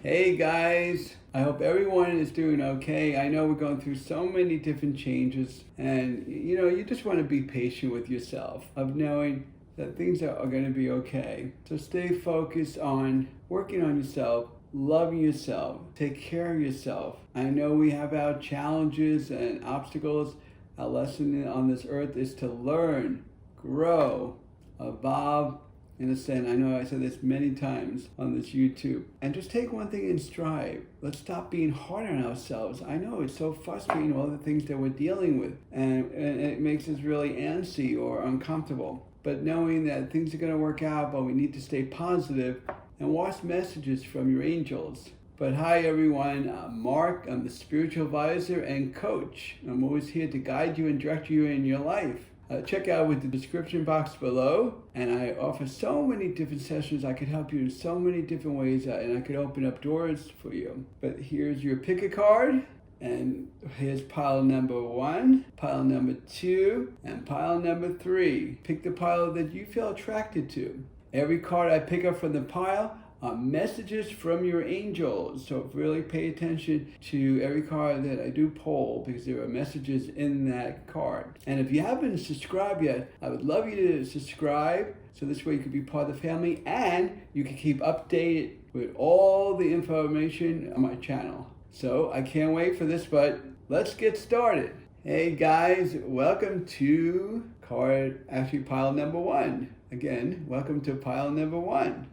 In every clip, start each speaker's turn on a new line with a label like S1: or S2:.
S1: Hey guys, I hope everyone is doing okay. I know we're going through so many different changes, and you just want to be patient with yourself, of knowing that things are going to be okay. So stay focused on working on yourself, loving yourself, take care of yourself. I know we have our challenges and obstacles. Our lesson on this earth is to learn, grow, evolve. Understand, I know I said this many times on this YouTube. And just take one thing in stride. Let's stop being hard on ourselves. I know it's so frustrating, all the things that we're dealing with. And it makes us really antsy or uncomfortable. But knowing that things are going to work out, but we need to stay positive and watch messages from your angels. But hi everyone, I'm Mark. I'm the spiritual advisor and coach. I'm always here to guide you and direct you in your life. Check out with the description box below, and I offer so many different sessions. I could help you in so many different ways, and I could open up doors for you. But here's your pick a card, and here's pile number 1, pile number 2, and pile number 3. Pick the pile that you feel attracted to. Every card I pick up from the pile are messages from your angels. So really pay attention to every card that I do pull, because there are messages in that card. And if you haven't subscribed yet, I would love you to subscribe, so this way you can be part of the family and you can keep updated with all the information on my channel. So I can't wait for this, but let's get started. Hey guys, welcome to pile number 1. Again, welcome to pile number 1.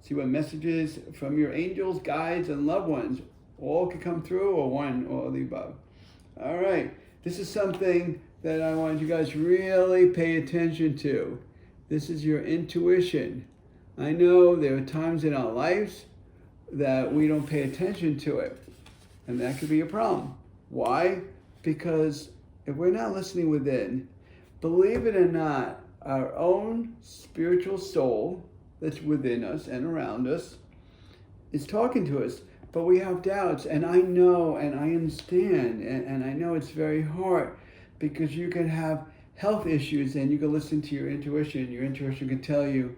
S1: See what messages from your angels, guides, and loved ones all could come through, or one or the above. All right, this is something that I want you guys really pay attention to. This is your intuition. I know there are times in our lives that we don't pay attention to it, and that could be a problem. Why? Because if we're not listening within, believe it or not, our own spiritual soul that's within us and around us is talking to us, but we have doubts. And I know and I understand, and I know it's very hard, because you can have health issues and you can listen to your intuition. Your intuition can tell you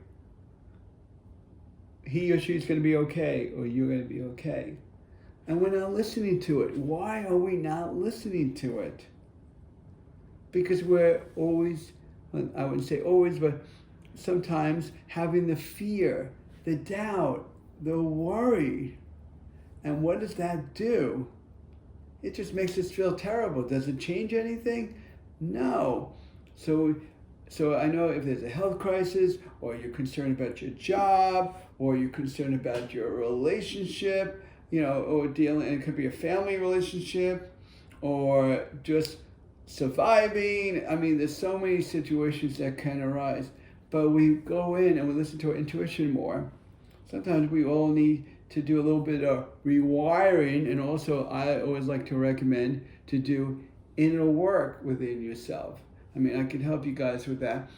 S1: he or she's going to be okay, or you're going to be okay. And we're not listening to it. Why are we not listening to it? Because we're always, I wouldn't say always, but sometimes having the fear, the doubt, the worry. And what does that do? It just makes us feel terrible. Does it change anything? No. So I know if there's a health crisis, or you're concerned about your job, or you're concerned about your relationship, or dealing, and it could be a family relationship, or just surviving. I mean, there's so many situations that can arise. But we go in and we listen to our intuition more. Sometimes we all need to do a little bit of rewiring, and also I always like to recommend to do inner work within yourself. I mean, I can help you guys with that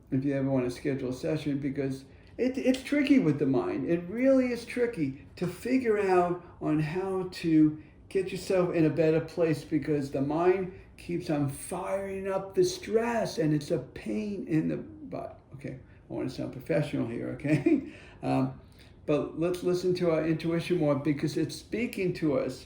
S1: if you ever want to schedule a session, because it's tricky with the mind. It really is tricky to figure out on how to get yourself in a better place, because the mind keeps on firing up the stress, and it's a pain in the butt. Okay, I want to sound professional here, okay? But let's listen to our intuition more, because it's speaking to us.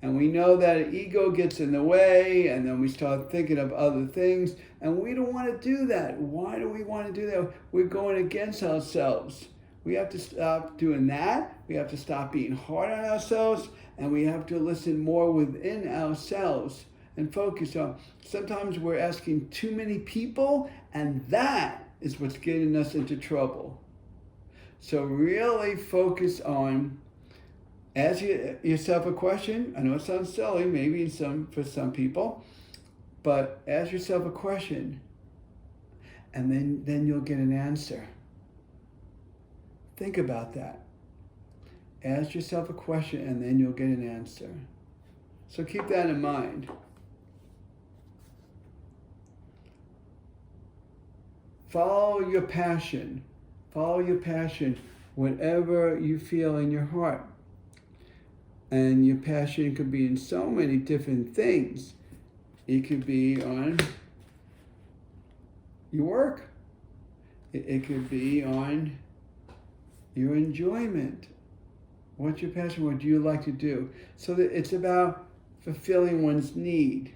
S1: And we know that ego gets in the way, and then we start thinking of other things, and we don't want to do that. Why do we want to do that? We're going against ourselves. We have to stop doing that. We have to stop being hard on ourselves, and we have to listen more within ourselves and focus on. Sometimes we're asking too many people, and that is what's getting us into trouble. So really focus on, ask yourself a question. I know it sounds silly, maybe for some people, but ask yourself a question, and then you'll get an answer. Think about that. Ask yourself a question, and then you'll get an answer. So keep that in mind. Follow your passion. Follow your passion, whatever you feel in your heart. And your passion could be in so many different things. It could be on your work. It could be on your enjoyment. What's your passion? What do you like to do? So that it's about fulfilling one's need.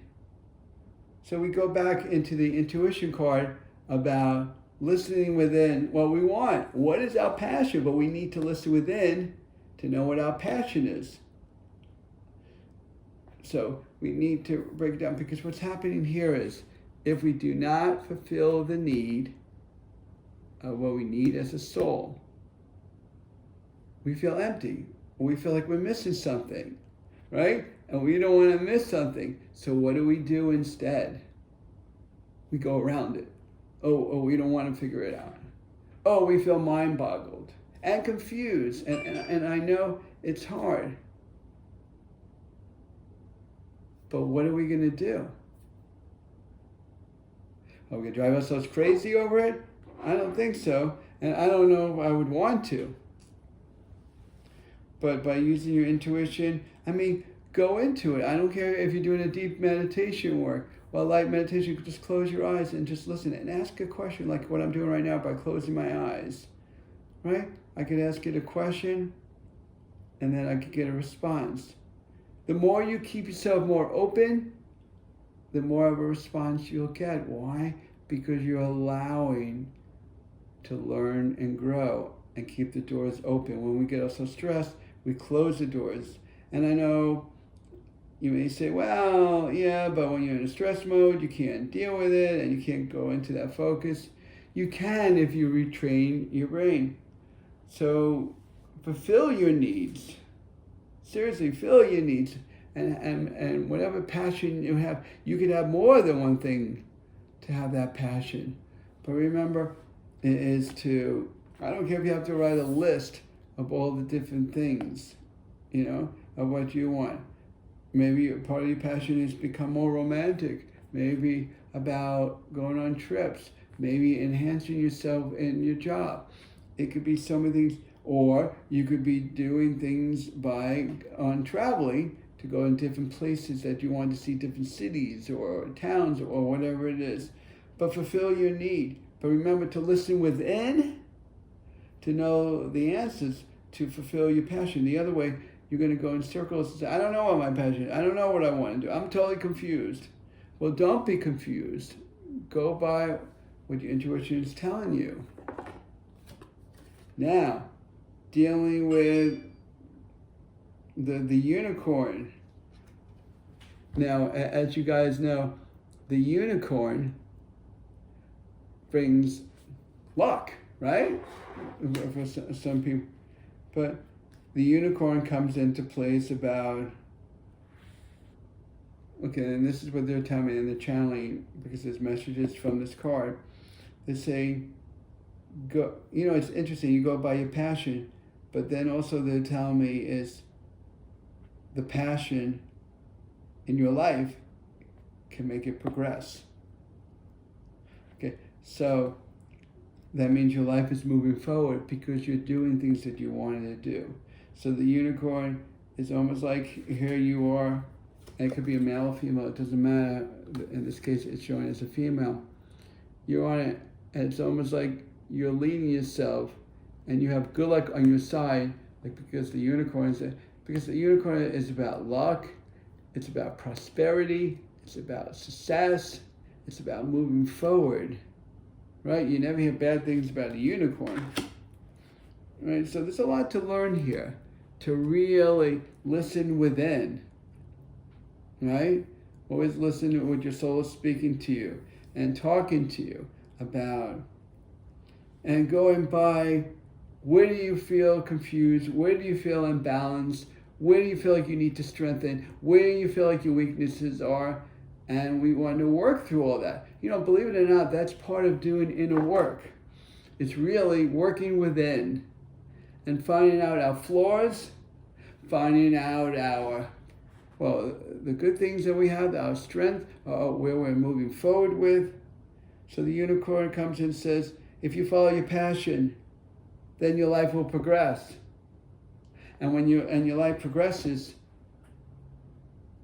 S1: So we go back into the intuition card about listening within what we want. What is our passion? But we need to listen within to know what our passion is. So we need to break it down, because what's happening here is if we do not fulfill the need of what we need as a soul, we feel empty. We feel like we're missing something, right? And we don't want to miss something. So what do we do instead? We go around it. Oh, we don't want to figure it out. Oh, we feel mind-boggled and confused. And I know it's hard. But what are we going to do? Are we going to drive ourselves crazy over it? I don't think so. And I don't know if I would want to. But by using your intuition, go into it. I don't care if you're doing a deep meditation work. Well, light meditation, you could just close your eyes and just listen and ask a question, like what I'm doing right now by closing my eyes, right? I could ask it a question, and then I could get a response. The more you keep yourself more open, the more of a response you'll get. Why? Because you're allowing to learn and grow and keep the doors open. When we get also stressed, we close the doors. And I know you may say, well, yeah, but when you're in a stress mode, you can't deal with it and you can't go into that focus. You can if you retrain your brain. So fulfill your needs. Seriously, fill your needs. And whatever passion you have, you could have more than one thing to have that passion. But remember, it is to, I don't care if you have to write a list of all the different things, of what you want. Maybe part of your passion is become more romantic. Maybe about going on trips. Maybe enhancing yourself in your job. It could be so many things. Or you could be doing things on traveling to go in different places that you want to see, different cities or towns or whatever it is. But fulfill your need. But remember to listen within to know the answers to fulfill your passion. The other way, you're going to go in circles and say, I don't know what my passion is. I don't know what I want to do. I'm totally confused. Well, don't be confused. Go by what your intuition is telling you. Now, dealing with the unicorn. Now, as you guys know, the unicorn brings luck, right? For some people. But the unicorn comes into place about, okay, and this is what they're telling me in the channeling, because there's messages from this card. They say, go, it's interesting, you go by your passion, but then also they're telling me is the passion in your life can make it progress. Okay, so that means your life is moving forward because you're doing things that you wanted to do. So the unicorn is almost like here you are, and it could be a male or female, it doesn't matter. In this case, it's showing as a female. You're on it, and it's almost like you're leading yourself, and you have good luck on your side, because the unicorn is about luck, it's about prosperity, it's about success, it's about moving forward. Right? You never hear bad things about a unicorn. Right? So there's a lot to learn here, to really listen within. Right? Always listen to what your soul is speaking to you and talking to you about. And going by, where do you feel confused? Where do you feel imbalanced? Where do you feel like you need to strengthen? Where do you feel like your weaknesses are? And we want to work through all that. Believe it or not, that's part of doing inner work. It's really working within and finding out our flaws, finding out the good things that we have, our strength, where we're moving forward with. So the unicorn comes and says, if you follow your passion, then your life will progress. And when your life progresses,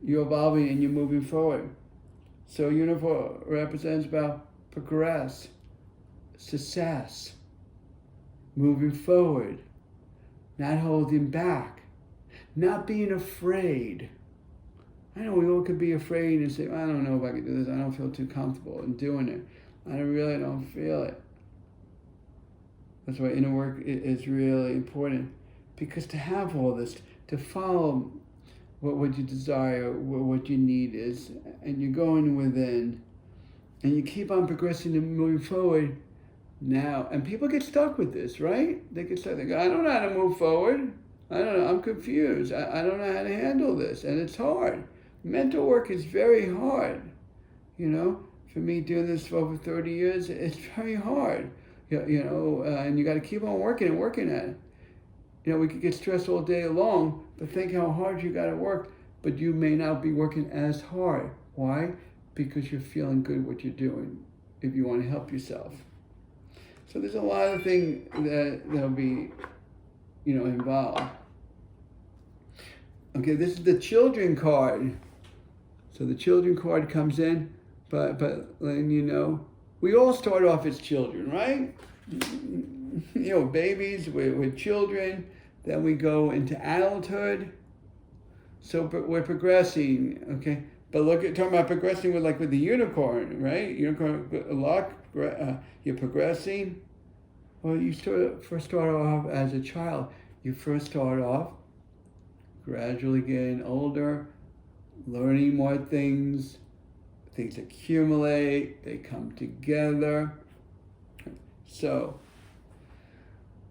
S1: you're evolving and you're moving forward. So unicorn represents about progress, success, moving forward, not holding back, not being afraid. I know we all could be afraid and say, I don't know if I can do this. I don't feel too comfortable in doing it. I really don't feel it. That's why inner work is really important. Because to have all this, to follow what you desire, what you need is, and you're going within, and you keep on progressing and moving forward now. And people get stuck with this, right? They get stuck. They go, I don't know how to move forward. I don't know. I'm confused. I don't know how to handle this. And it's hard. Mental work is very hard. You know, for me doing this for over 30 years, it's very hard. And you got to keep on working and working at it. You know, we could get stressed all day long, but think how hard you got to work, but you may not be working as hard. Why? Because you're feeling good what you're doing if you want to help yourself. So there's a lot of things that'll be, involved. Okay, this is the children card. So the children card comes in, but letting you know, we all start off as children, right? Babies, we're children, then we go into adulthood. So we're progressing, okay? But talking about progressing with the unicorn, right? Unicorn luck, you're progressing. Well, you first start off as a child. You first start off gradually getting older, learning more things. Things accumulate, they come together. So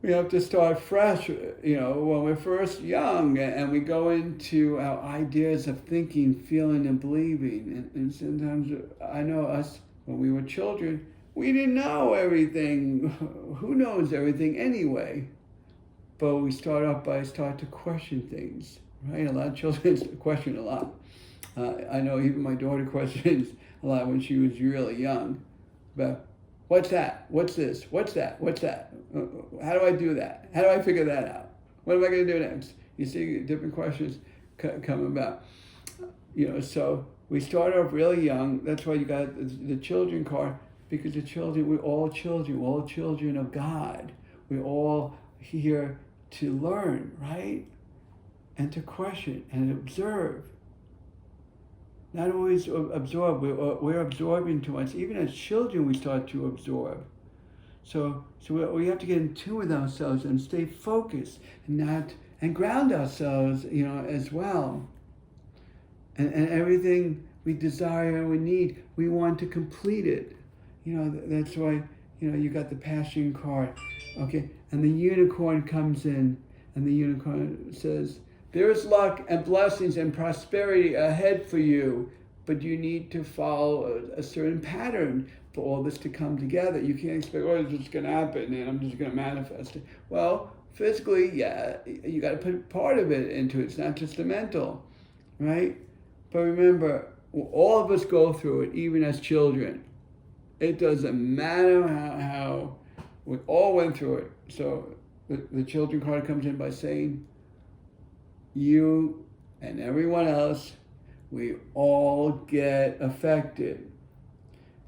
S1: we have to start fresh, when we're first young, and we go into our ideas of thinking, feeling, and believing. And sometimes, I know us, when we were children, we didn't know everything. Who knows everything anyway? But we start to question things, right? A lot of children question a lot. I know even my daughter questions a lot when she was really young. But what's that? What's this? What's that? What's that? How do I do that? How do I figure that out? What am I going to do next? You see different questions come about. So we start off really young. That's why you got the children card, because the children, we're all children of God. We're all here to learn, right? And to question and observe. Not always absorb. We're absorbing too much. Even as children, we start to absorb. So we have to get in tune with ourselves and stay focused and ground ourselves, as well. And everything we desire and we need, we want to complete it. That's why, you got the passion card, okay? And the unicorn comes in, and the unicorn says, there is luck and blessings and prosperity ahead for you, but you need to follow a certain pattern for all this to come together. You can't expect, it's just going to happen and I'm just going to manifest it. Well, physically, yeah, you got to put part of it into it. It's not just the mental, right? But remember, all of us go through it, even as children. It doesn't matter how we all went through it. So the children card comes in by saying, you and everyone else, we all get affected.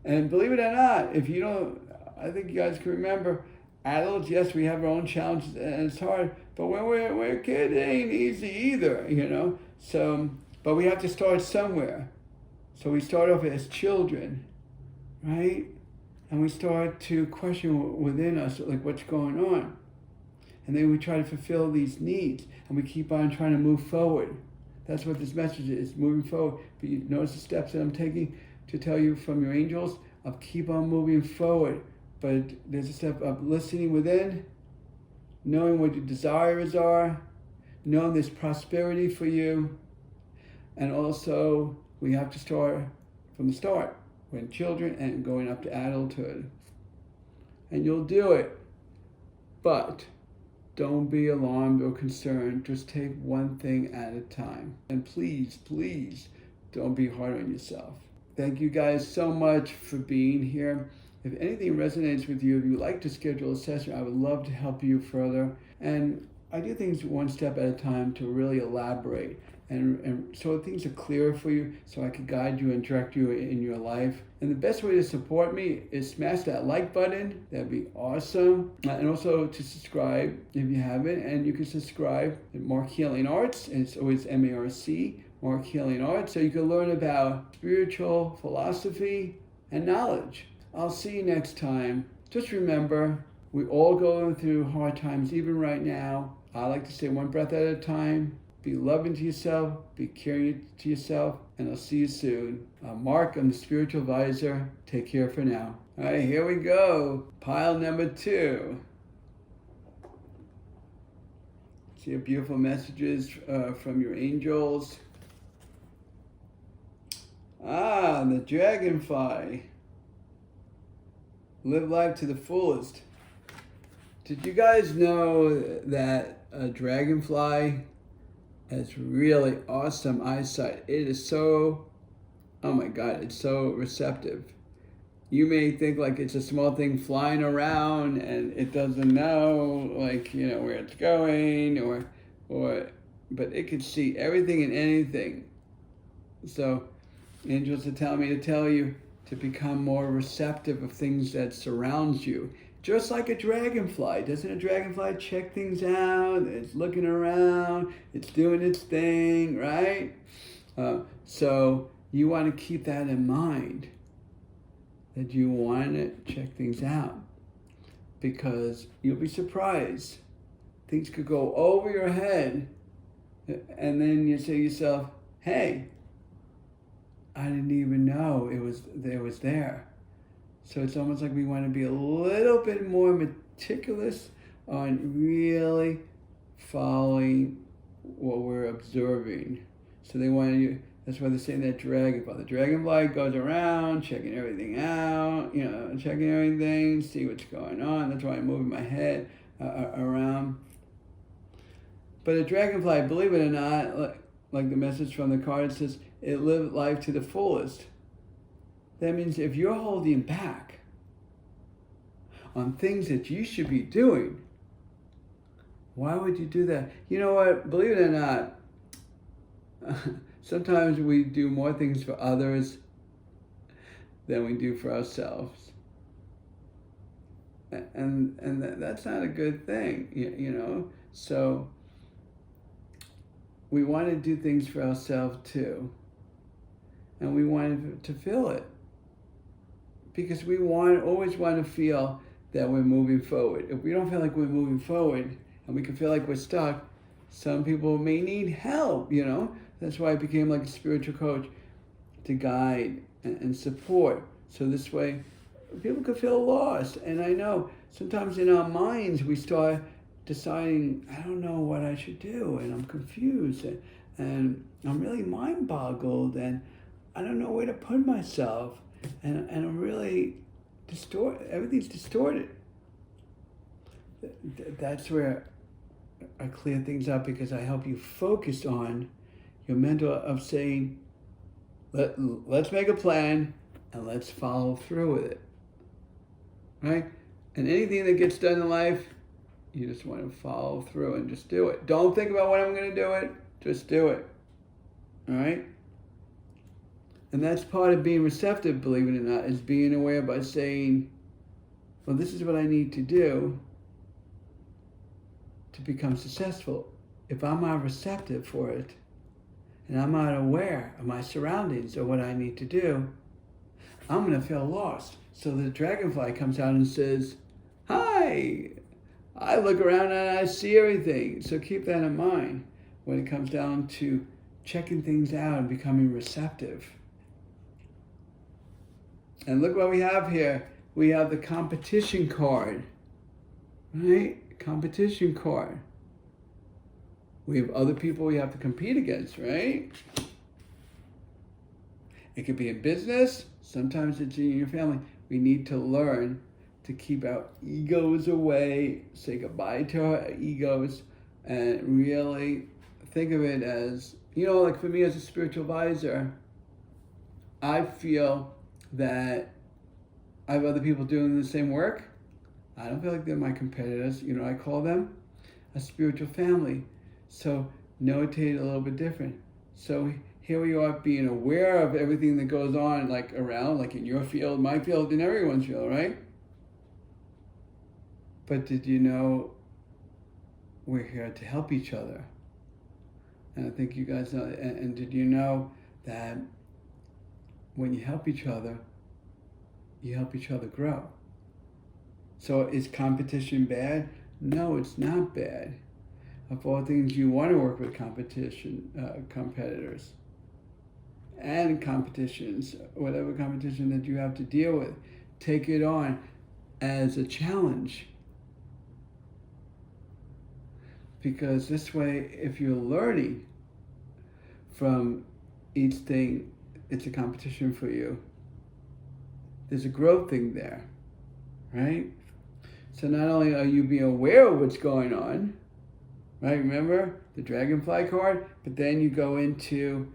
S1: And believe it or not, if you don't, I think you guys can remember, adults, yes, we have our own challenges and it's hard, but when we're a kid, it ain't easy either, So, but we have to start somewhere. So we start off as children, right? And we start to question within us, what's going on. And then we try to fulfill these needs, and we keep on trying to move forward. That's what this message is, moving forward. But you notice the steps that I'm taking to tell you from your angels of keep on moving forward. But there's a step of listening within, knowing what your desires are, knowing there's prosperity for you, and also we have to start from the start, when children and going up to adulthood. And you'll do it, but don't be alarmed or concerned. Just take one thing at a time. And please, please, don't be hard on yourself. Thank you guys so much for being here. If anything resonates with you, if you'd like to schedule a session, I would love to help you further. And I do things one step at a time to really elaborate. And so things are clearer for you, so I can guide you and direct you in your life. And the best way to support me is smash that like button. That'd be awesome. And also to subscribe if you haven't. And you can subscribe at Marc Healing Arts. And it's always M-A-R-C, Marc Healing Arts. So you can learn about spiritual philosophy and knowledge. I'll see you next time. Just remember, we all going through hard times, even right now. I like to say one breath at a time. Be loving to yourself, be caring to yourself, and I'll see you soon. I'm Mark, I'm the spiritual advisor. Take care for now. All right, here we go. Pile number 2. See your beautiful messages from your angels. The dragonfly. Live life to the fullest. Did you guys know that a dragonfly has really awesome eyesight? It is so, oh my God, it's so receptive. You may think like it's a small thing flying around and it doesn't know like, where it's going but it can see everything and anything. So angels are telling me to tell you to become more receptive of things that surrounds you. Just like a dragonfly. Doesn't a dragonfly check things out? It's looking around. It's doing its thing, right? So you want to keep that in mind. That you want to check things out. Because you'll be surprised. Things could go over your head. And then you say to yourself, hey, I didn't even know it was there. So it's almost like we want to be a little bit more meticulous on really following what we're observing. So they want you, that's why they're saying that dragonfly. The dragonfly goes around checking everything out, checking everything, see what's going on. That's why I'm moving my head around. But a dragonfly, believe it or not, like the message from the card says, it lived life to the fullest. That means if you're holding back on things that you should be doing, why would you do that? You know what? Believe it or not, sometimes we do more things for others than we do for ourselves. And that's not a good thing, So we want to do things for ourselves too. And we want to feel it. Because we always want to feel that we're moving forward. If we don't feel like we're moving forward and we can feel like we're stuck, some people may need help, That's why I became like a spiritual coach to guide and support. So this way people could feel lost. And I know sometimes in our minds we start deciding, I don't know what I should do, and I'm confused and I'm really mind boggled and I don't know where to put myself. And I'm really everything's distorted. That's where I clear things up, because I help you focus on your mental of saying, let's make a plan and let's follow through with it. Right? And anything that gets done in life, you just want to follow through and just do it. Don't think about when I'm going to do it. Just do it. All right? And that's part of being receptive, believe it or not, is being aware by saying, well, this is what I need to do to become successful. If I'm not receptive for it, and I'm not aware of my surroundings or what I need to do, I'm going to feel lost. So the dragonfly comes out and says, hi, I look around and I see everything. So keep that in mind when it comes down to checking things out and becoming receptive. And look what we have here. We have the competition card, right? Competition card. We have other people we have to compete against, right? It could be in business. Sometimes it's in your family. We need to learn to keep our egos away, say goodbye to our egos, and really think of it as, like for me as a spiritual advisor, I feel that I have other people doing the same work. I don't feel like they're my competitors, I call them. a spiritual family. So notate a little bit different. So here we are being aware of everything that goes on, like around, like in your field, my field, and everyone's field, right? But did you know we're here to help each other? And I think you guys know, and did you know that when you help each other grow? So is competition bad? No, it's not bad. Of all things, you want to work with competitors and competitions, whatever competition that you have to deal with. Take it on as a challenge. Because this way, if you're learning from each thing, it's a competition for you. There's a growth thing there, right? So not only are you being aware of what's going on, right? Remember the dragonfly card? But then you go into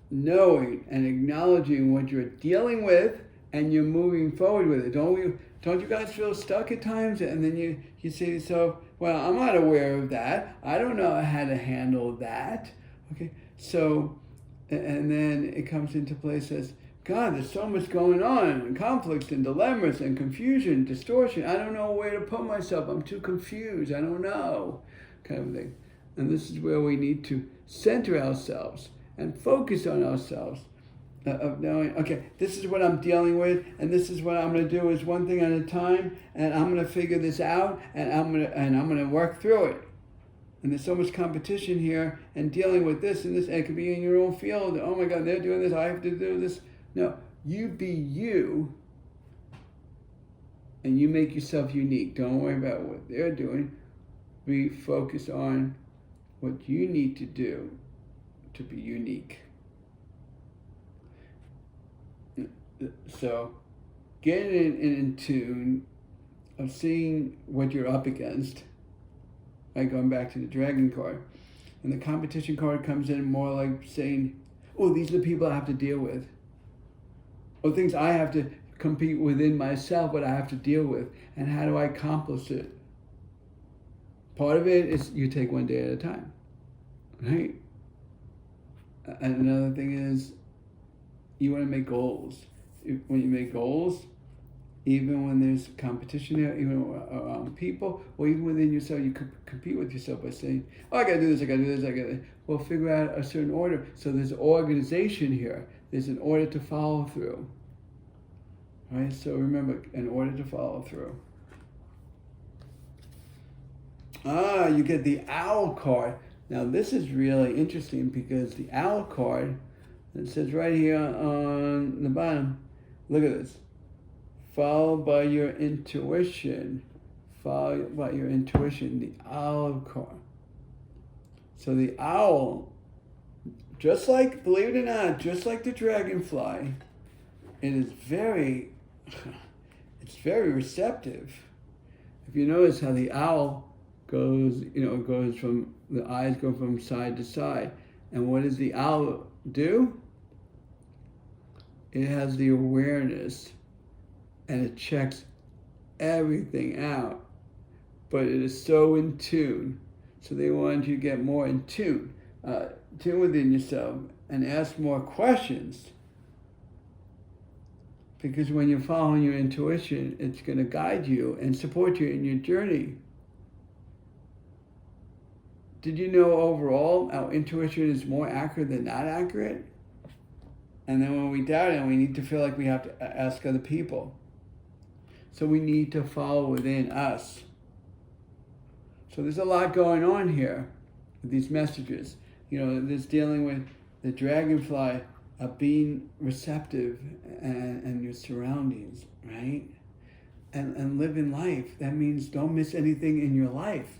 S1: knowing and acknowledging what you're dealing with, and you're moving forward with it. Don't you guys feel stuck at times? And then you say to yourself, well, I'm not aware of that. I don't know how to handle that. Okay, so, and then it comes into place as, God, there's so much going on, and conflicts and dilemmas and confusion, distortion. I don't know where to put myself. I'm too confused. I don't know, kind of thing. And this is where we need to center ourselves and focus on ourselves, of knowing, okay, this is what I'm dealing with, and this is what I'm going to do is one thing at a time, and I'm going to figure this out, and I'm going to work through it. And there's so much competition here, and dealing with this and this, and it could be in your own field. Oh my God, they're doing this. I have to do this. No, you be you, and you make yourself unique. Don't worry about what they're doing. We focus on what you need to do to be unique. So, getting in tune of seeing what you're up against, like going back to the dragon card, and the competition card comes in more like saying, oh, these are the people I have to deal with. Or things I have to compete within myself, what I have to deal with, and how do I accomplish it? Part of it is you take one day at a time, right? And another thing is you want to make goals. When you make goals, even when there's competition there, even around people, or even within yourself, you could compete with yourself by saying, oh, I got to do this, I got to do this, I got to. Well, figure out a certain order. So there's organization here. There's an order to follow through. Right? So remember, an order to follow through. You get the owl card. Now this is really interesting because the owl card, it says right here on the bottom, look at this. Followed by your intuition. Followed by your intuition, the owl card. So the owl, just like, believe it or not, just like the dragonfly, it's very receptive. If you notice how the owl goes, goes from, the eyes go from side to side. And what does the owl do? It has the awareness and it checks everything out. But it is so in tune. So they want you to get more in tune within yourself and ask more questions. Because when you're following your intuition, it's going to guide you and support you in your journey. Did you know overall our intuition is more accurate than not accurate? And then when we doubt it, we need to feel like we have to ask other people. So we need to follow within us. So there's a lot going on here with these messages. There's dealing with the dragonfly of being receptive and your surroundings, right? And living life. That means don't miss anything in your life.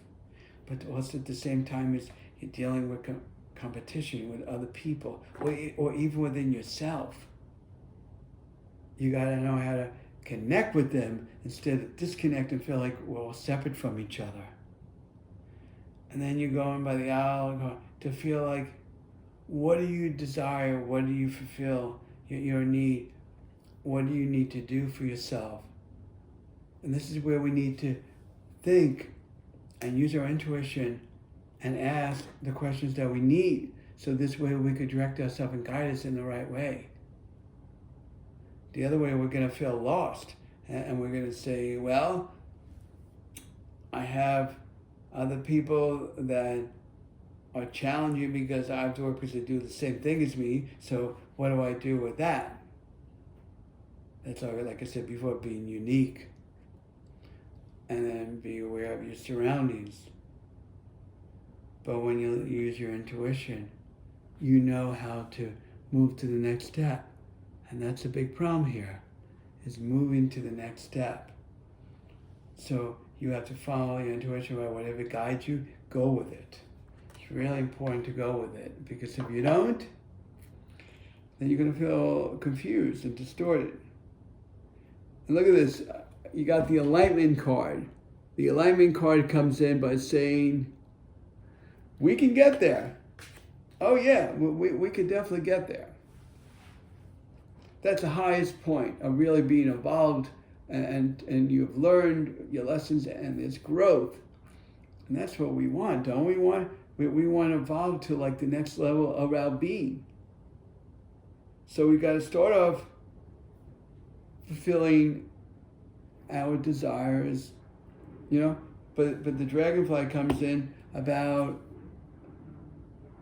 S1: But also at the same time is you're dealing with competition with other people or even within yourself. You got to know how to connect with them instead of disconnect and feel like we're all separate from each other. And then you're going by the owl to feel like, what do you desire? What do you fulfill your need? What do you need to do for yourself? And this is where we need to think and use our intuition and ask the questions that we need, so this way we could direct ourselves and guide us in the right way. The other way, we're going to feel lost, and we're going to say, well, I have other people that are challenging me because I have to work because they do the same thing as me, so what do I do with that? That's all, like I said before, being unique. And then be aware of your surroundings. But when you use your intuition, you know how to move to the next step. And that's a big problem here, is moving to the next step. So you have to follow your intuition, right? Whatever guides you, go with it. It's really important to go with it, because if you don't, then you're going to feel confused and distorted. And look at this. You got the alignment card. The alignment card comes in by saying, we can get there. Oh yeah, we could definitely get there. That's the highest point of really being evolved, and you've learned your lessons, and there's growth. And that's what we want, don't we want? We want to evolve to like the next level of our being. So we got to start off fulfilling our desires, but the dragonfly comes in about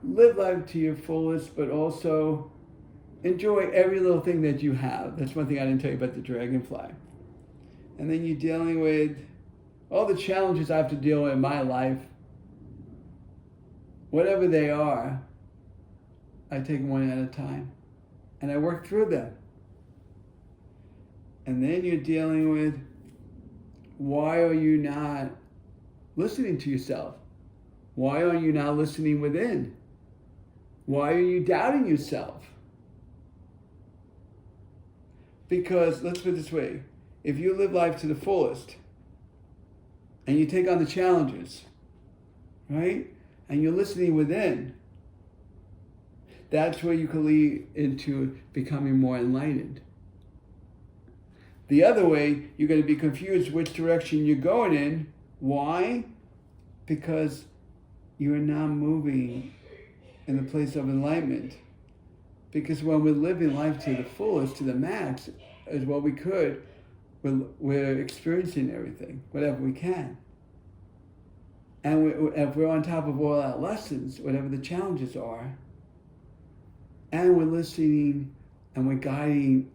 S1: live life to your fullest, but also enjoy every little thing that you have. That's one thing I didn't tell you about the dragonfly. And then you're dealing with all the challenges I have to deal with in my life. Whatever they are, I take one at a time and I work through them. And then you're dealing with, why are you not listening to yourself? Why are you not listening within? Why are you doubting yourself? Because, let's put it this way, if you live life to the fullest and you take on the challenges, right? And you're listening within, that's where you can lead into becoming more enlightened. The other way, you're going to be confused which direction you're going in. Why? Because you're not moving in the place of enlightenment. Because when we're living life to the fullest, to the max, as what we could, we're experiencing everything, whatever we can. And if we're on top of all our lessons, whatever the challenges are, and we're listening and we're guiding,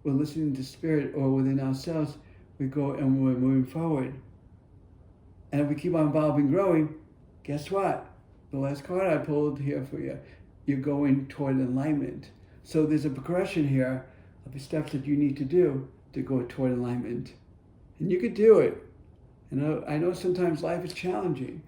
S1: we're listening to spirit or within ourselves, we go and we're moving forward. And if we keep on evolving, growing, guess what? The last card I pulled here for you, you're going toward enlightenment. So there's a progression here of the steps that you need to do to go toward enlightenment. And you could do it. And I know sometimes life is challenging,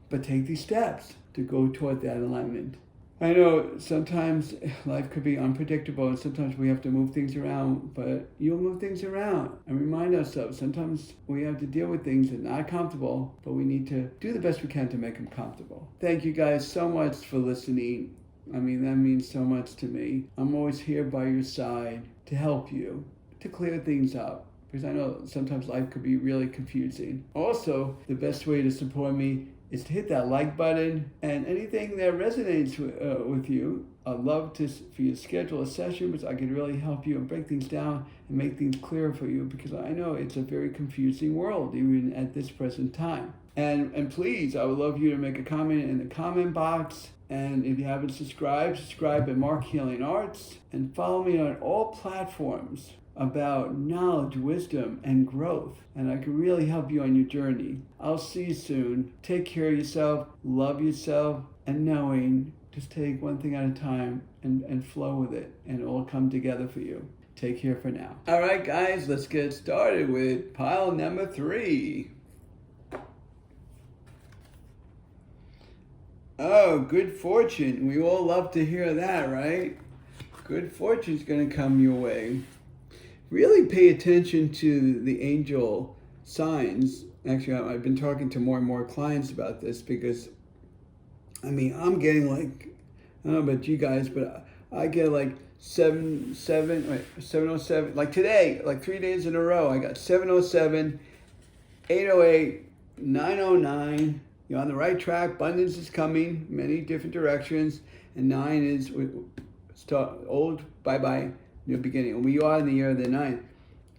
S1: but take these steps to go toward that enlightenment. I know sometimes life could be unpredictable, and sometimes we have to move things around, but you'll move things around and remind ourselves sometimes we have to deal with things that are not comfortable, but we need to do the best we can to make them comfortable. Thank you guys so much for listening. I mean, that means so much to me. I'm always here by your side to help you, to clear things up, because I know sometimes life could be really confusing. Also, the best way to support me is to hit that like button, and anything that resonates with you, I'd love for you to schedule a session, because I can really help you and break things down and make things clearer for you, because I know it's a very confusing world, even at this present time. And please, I would love you to make a comment in the comment box. And if you haven't subscribed at Marc Healing Arts, and follow me on all platforms about knowledge, wisdom, and growth. And I can really help you on your journey. I'll see you soon. Take care of yourself, love yourself, and knowing, just take one thing at a time and flow with it, and it'll come together for you. Take care for now. All right, guys, let's get started with pile number 3. Oh, good fortune. We all love to hear that, right? Good fortune's going to come your way. Really pay attention to the angel signs. Actually, I've been talking to more and more clients about this, because, I mean, I'm getting like, I don't know about you guys, but I get like 707, like today, like 3 days in a row, I got 707, 808, 9:09. You're on the right track. Abundance is coming, many different directions. And 9 is start old, bye-bye, new beginning. And we are in the year of the 9.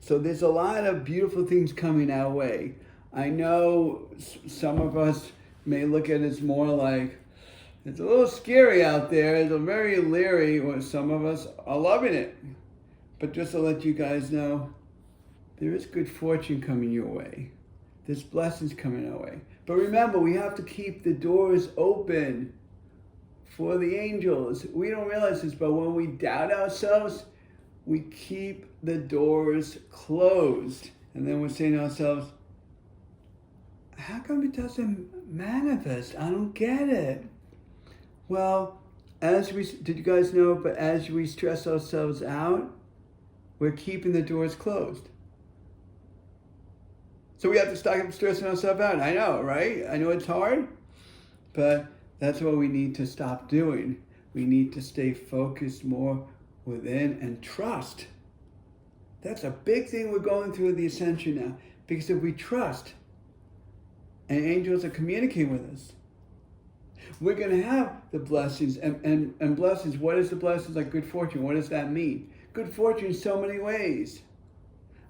S1: So there's a lot of beautiful things coming our way. I know some of us may look at it as more like, it's a little scary out there. It's very leery, or some of us are loving it. But just to let you guys know, there is good fortune coming your way. There's blessings coming our way. But remember, we have to keep the doors open for the angels. We don't realize this, but when we doubt ourselves, we keep the doors closed. And then we're saying to ourselves, how come it doesn't manifest? I don't get it. Well, did you guys know, but as we stress ourselves out, we're keeping the doors closed. So we have to stop stressing ourselves out. I know, right? I know it's hard, but that's what we need to stop doing. We need to stay focused more within and trust. That's a big thing we're going through the ascension now. Because if we trust, and angels are communicating with us, we're going to have the blessings. And blessings, what is the blessings? Like good fortune, what does that mean? Good fortune so many ways.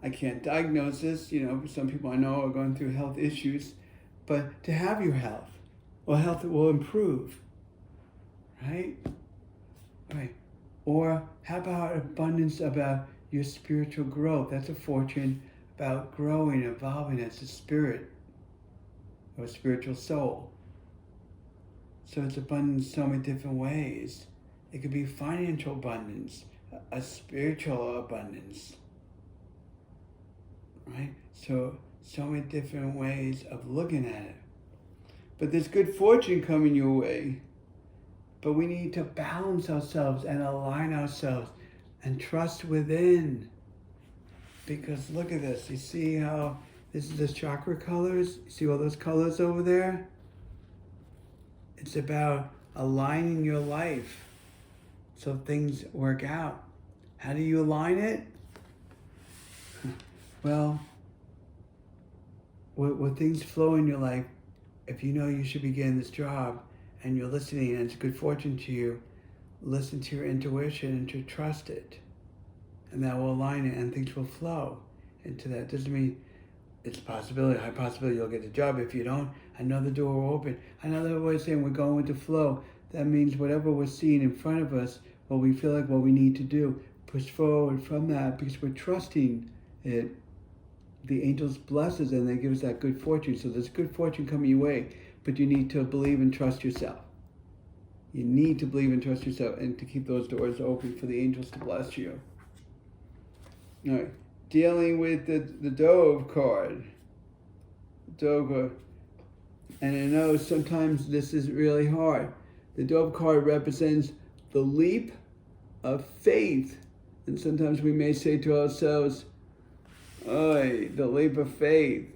S1: I can't diagnose this. Some people I know are going through health issues. But to have your health, well, health will improve. Right? Right. Or how about abundance about your spiritual growth? That's a fortune about growing, evolving as a spirit or a spiritual soul. So it's abundance so many different ways. It could be financial abundance, a spiritual abundance. Right? So many different ways of looking at it. But there's good fortune coming your way. But we need to balance ourselves and align ourselves and trust within. Because look at this. You see how this is the chakra colors? You see all those colors over there? It's about aligning your life so things work out. How do you align it? Well, when things flow in your life, if you know you should be getting this job and you're listening and it's good fortune to you, listen to your intuition and to trust it. And that will align it and things will flow into that. Doesn't mean it's a possibility, a high possibility you'll get the job. If you don't, another door will open. Another way of saying we're going with the flow. That means whatever we're seeing in front of us, what we feel like what we need to do, push forward from that because we're trusting it. The angels bless us and they give us that good fortune. So there's good fortune coming your way, but you need to believe and trust yourself. You need to believe and trust yourself and to keep those doors open for the angels to bless you. All right. Dealing with the Dove card. Dove. And I know sometimes this is really hard. The Dove card represents the leap of faith. And sometimes we may say to ourselves, "Oy, the leap of faith."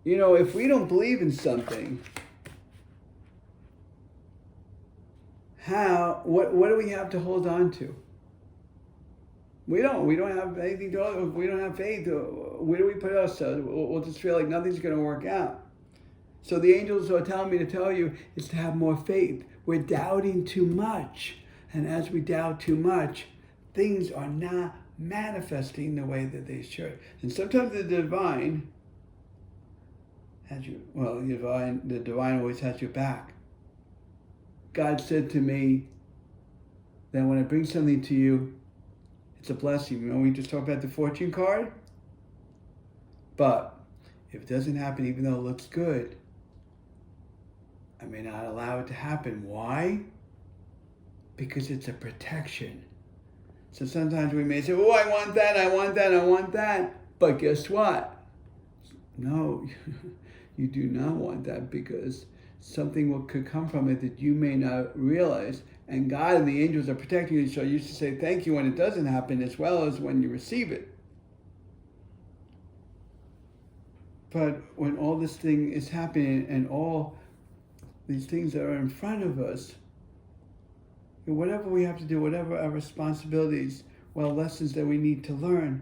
S1: If we don't believe in something, what do we have to hold on to? We don't have anything to hold on. If we don't have faith, where do we put ourselves? We'll just feel like nothing's going to work out. So the angels are telling me to tell you is to have more faith. We're doubting too much. And as we doubt too much, things are not manifesting the way that they should. And sometimes the divine has you, the divine always has your back. God said to me that when I bring something to you, it's a blessing. We just talked about the fortune card? But if it doesn't happen, even though it looks good, I may not allow it to happen. Why? Because it's a protection. So sometimes we may say, "Oh, I want that, I want that, I want that." But guess what? No, you do not want that because something could come from it that you may not realize. And God and the angels are protecting you. So you should say thank you when it doesn't happen as well as when you receive it. But when all this thing is happening and all these things that are in front of us, whatever we have to do, whatever our responsibilities, lessons that we need to learn,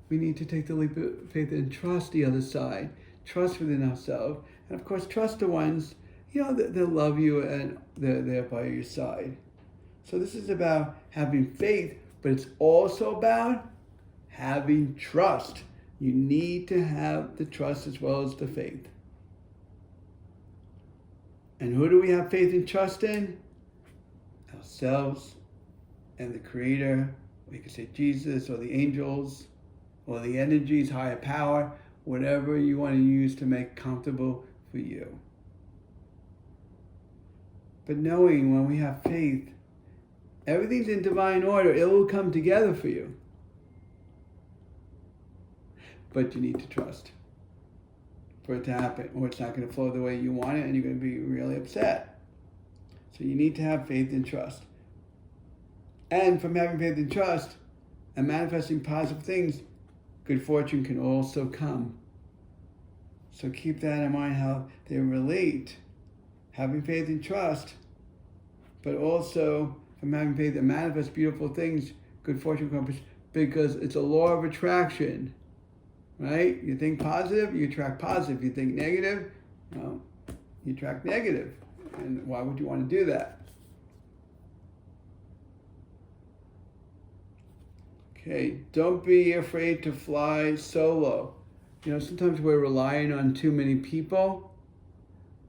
S1: we need to take the leap of faith and trust the other side. trust within ourselves, and of course trust the ones, that love you and they're there by your side. So this is about having faith, but it's also about having trust. You need to have the trust as well as the faith. And who do we have faith and trust in? Ourselves and the Creator. We could say Jesus or the angels or the energies, higher power, whatever you want to use to make comfortable for you. But knowing when we have faith, everything's in divine order. It will come together for you. But you need to trust for it to happen, or it's not going to flow the way you want it, and you're going to be really upset. So you need to have faith and trust. And from having faith and trust and manifesting positive things, good fortune can also come. So keep that in mind, how they relate. Having faith and trust, but also from having faith and manifest beautiful things, good fortune comes, because it's a law of attraction. Right? You think positive, you attract positive. You think negative, you attract negative. And why would you want to do that? Okay, don't be afraid to fly solo. Sometimes we're relying on too many people.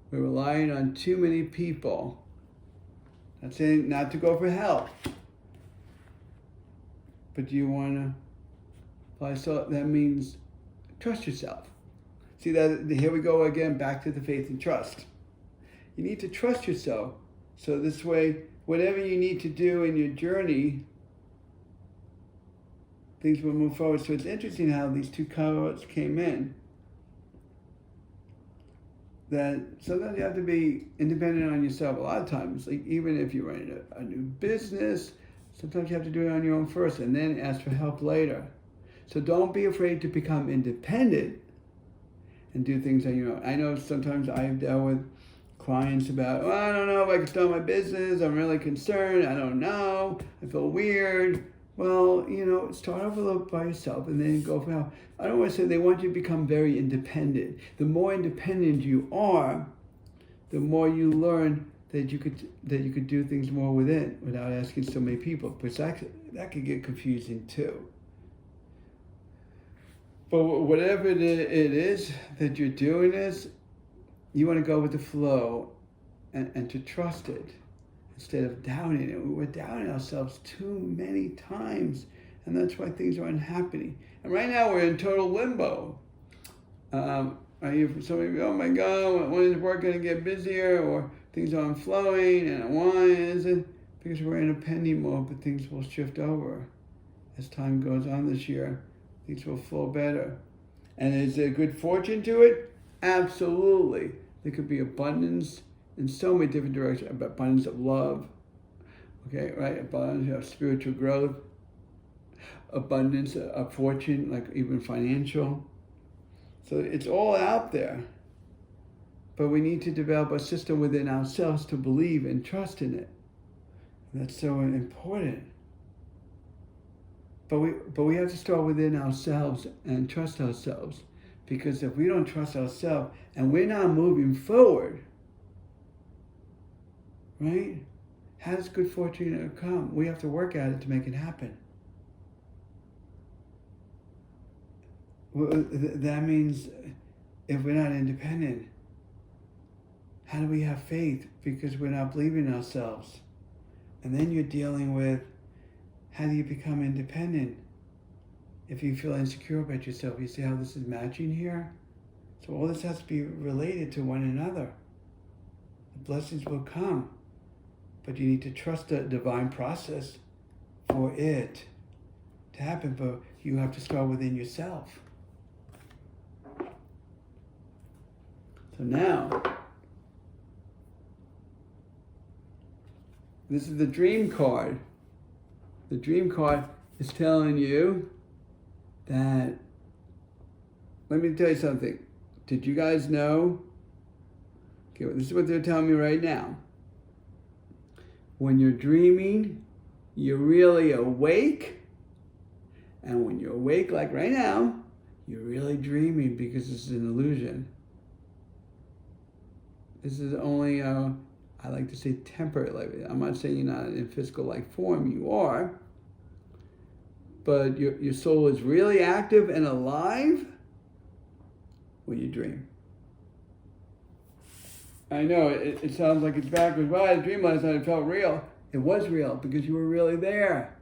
S1: We're relying on too many people. Not saying not to go for help. But do you want to fly solo? That means trust yourself. See that here we go again, back to the faith and trust. You need to trust yourself. So this way, whatever you need to do in your journey, things will move forward. So it's interesting how these two cards came in. That sometimes you have to be independent on yourself. A lot of times, like even if you're running a new business, sometimes you have to do it on your own first and then ask for help later. So don't be afraid to become independent and do things on your own. I know sometimes I've dealt with clients about, I don't know if I can start my business. I'm really concerned. I don't know. I feel weird. Well, start off a little by yourself and then go for help. I don't want to say they want you to become very independent. The more independent you are, the more you learn that you could do things more within without asking so many people. But that could get confusing too. But whatever it is that you're doing you want to go with the flow and to trust it instead of doubting it. We're doubting ourselves too many times, and that's why things aren't happening. And right now we're in total limbo. I hear from somebody, oh my God, when is work going to get busier, or things aren't flowing, and why is it? Because we're in a pending mode, but things will shift over as time goes on this year. Things will flow better. And is there good fortune to it? Absolutely. There could be abundance in so many different directions. Abundance of love, okay, right? Abundance of spiritual growth, abundance of fortune, like even financial. So it's all out there. But we need to develop a system within ourselves to believe and trust in it. That's so important. But we have to start within ourselves and trust ourselves. Because if we don't trust ourselves and we're not moving forward, right? How does good fortune come? We have to work at it to make it happen. Well, that means if we're not independent, how do we have faith? Because we're not believing in ourselves. And then you're dealing with, how do you become independent? If you feel insecure about yourself, you see how this is matching here? So all this has to be related to one another. The blessings will come, but you need to trust the divine process for it to happen, but you have to start within yourself. So now, this is the dream card. The dream card is telling you that, let me tell you something. Did you guys know? Okay, well, this is what they're telling me right now. When you're dreaming, you're really awake. And when you're awake, like right now, You're really dreaming because it's an illusion. This is only, I like to say, temporary. I'm not saying you're not in physical-like form. You are. But your soul is really active and alive when you dream. I know, it sounds like it's backwards. Well, I had a dream last night. It felt real. It was real because you were really there.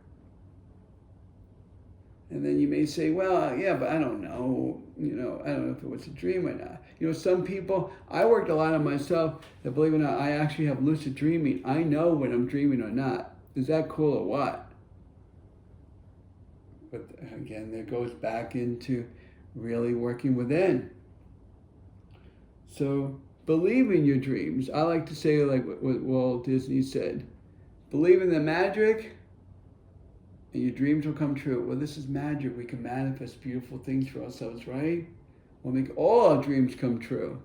S1: And then you may say, well, yeah, but I don't know. I don't know if it was a dream or not. Some people, I worked a lot on myself that, believe it or not, I actually have lucid dreaming. I know when I'm dreaming or not. Is that cool or what? But again, that goes back into really working within. So believe in your dreams. I like to say, like what Walt Disney said, believe in the magic and your dreams will come true. Well, this is magic. We can manifest beautiful things for ourselves, right? We'll make all our dreams come true.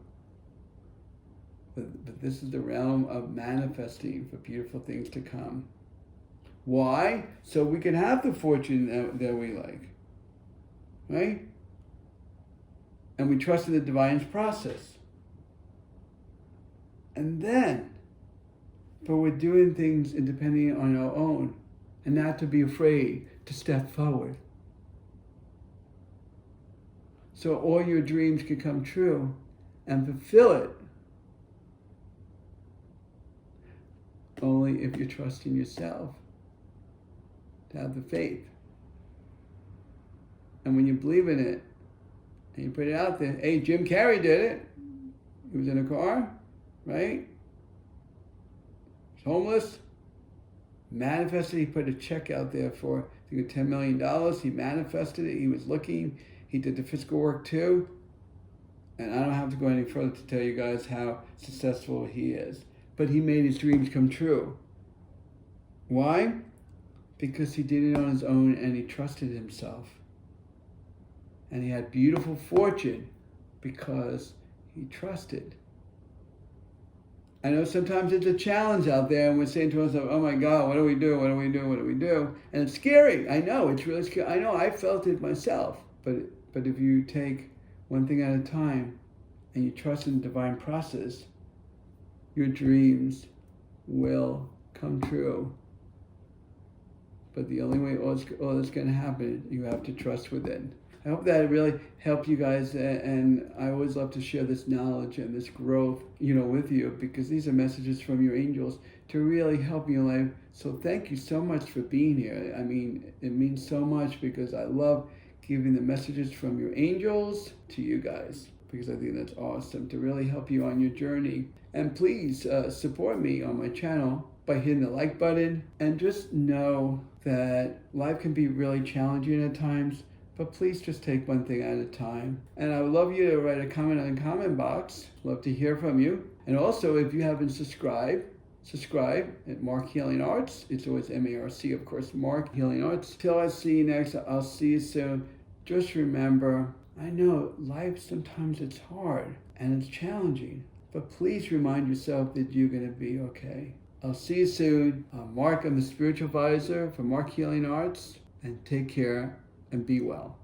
S1: But this is the realm of manifesting for beautiful things to come. Why? So we can have the fortune that we like, right? And we trust in the divine's process. And then, but we're doing things independently on our own, and not to be afraid to step forward. So all your dreams can come true and fulfill it only if you trust in yourself, to have the faith. And when you believe in it and you put it out there, hey, Jim Carrey did it. He was in a car, right? He's homeless. Manifested, he put a check out there for, I think, $10 million. He manifested it. He was looking. He did the physical work too. And I don't have to go any further to tell you guys how successful he is. But he made his dreams come true. Why? Because he did it on his own and he trusted himself. And he had beautiful fortune because he trusted. I know sometimes it's a challenge out there and we're saying to ourselves, oh my God, what do we do? What do we do? What do we do? And it's scary. I know, it's really scary. I know, I felt it myself. But if you take one thing at a time and you trust in the divine process, your dreams will come true. But the only way all that's going to happen, you have to trust within. I hope that really helped you guys, and I always love to share this knowledge and this growth, with you, because these are messages from your angels to really help you in life. So thank you so much for being here. I mean, it means so much because I love giving the messages from your angels to you guys, because I think that's awesome to really help you on your journey. And please support me on my channel by hitting the like button, and just know that life can be really challenging at times, but please just take one thing at a time. And I would love you to write a comment in the comment box. Love to hear from you. And also, if you haven't subscribe at Marc Healing Arts. It's always M-A-R-C, of course, Marc Healing Arts. Till I see you next, I'll see you soon. Just remember, I know life sometimes it's hard and it's challenging, but please remind yourself that you're going to be okay. I'll see you soon. I'm Marc. I'm the spiritual advisor for Marc Healing Arts. And take care and be well.